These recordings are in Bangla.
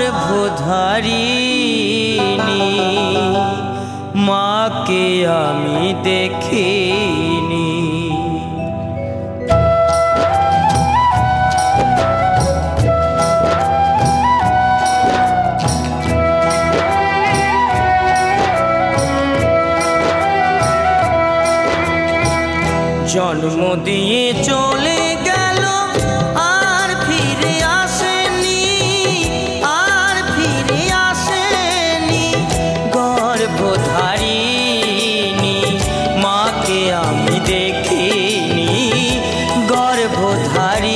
গর্ভধারিণী মাকে আমি দেখিনি। জন্ম দিয়ে চলে গেল আর ফিরে আসেনি, আর ফিরে আসেনি। গর্ভধারিণী মাকে আমি দেখিনি, গর্ভধারিণী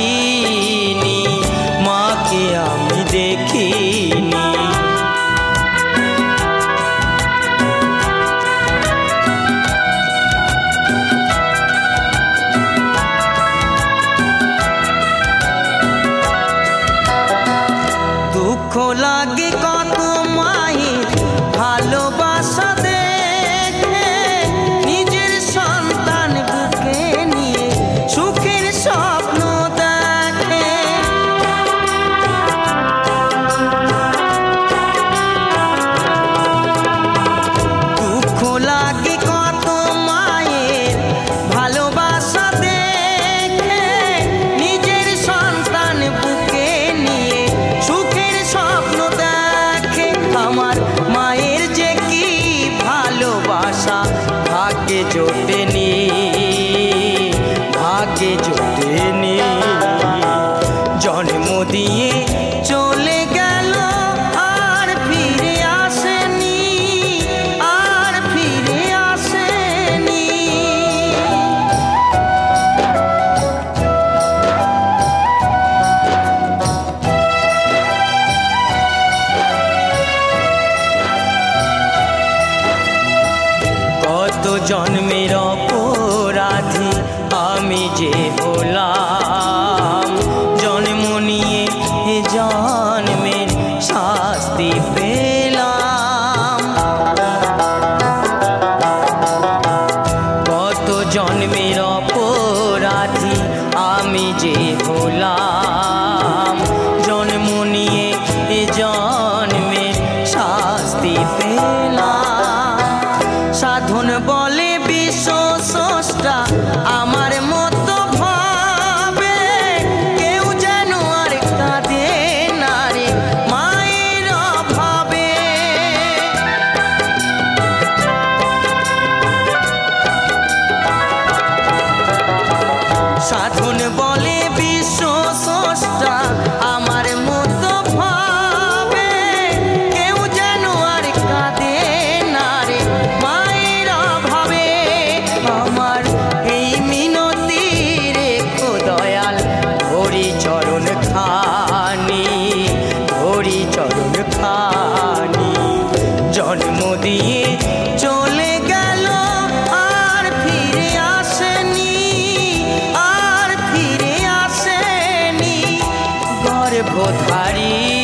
মাকে আমি দেখিনি। দুঃখ লাগে কত মায়ের ভালোবাসা দেখে, নিজের সন্তান বুকে নিয়ে সুখের স্বপ্ন দেখে। দুঃখ লাগে কত মায়ের ভালোবাসা দেখে, নিজের সন্তান বুকে নিয়ে সুখের স্বপ্ন দেখে। আমার মায়ের যে কি ভালোবাসা ভাগ্যে জোটেনি, ভাগ্যে জোটেনি। জন্ম দিয়ে চলে গেল আর ফিরে আসেনি, আর ফিরে আসেনি। কত জন্মের অপরাধী আমি যে হলাম, জন্ম নিয়ে জন্মের শাস্তি পেলাম। কত জন্মের অপরাধী আমি যে হলাম, জন্ম নিয়ে জন্মের শাস্তি পেলাম। সাধন বলে বিশ্ব স্রষ্টা আমার মতো ভাবে, কেউ যেন আর কাঁদে না রে মায়ের অভাবে। সাধন বলে বিশ্ব স্রষ্টা আমার মতো ভাবে, কেউ যেন আর কাঁদে না রে মায়ের অভাবে। আমার এই মিনতি রেখো দয়াল, ধরি চরণ খানি, ধরি চরণ খানি। জন্ম দিয়ে চলে গেল আর ফিরে আসেনি, আর ফিরে আসেনি। গর্ভধারিণী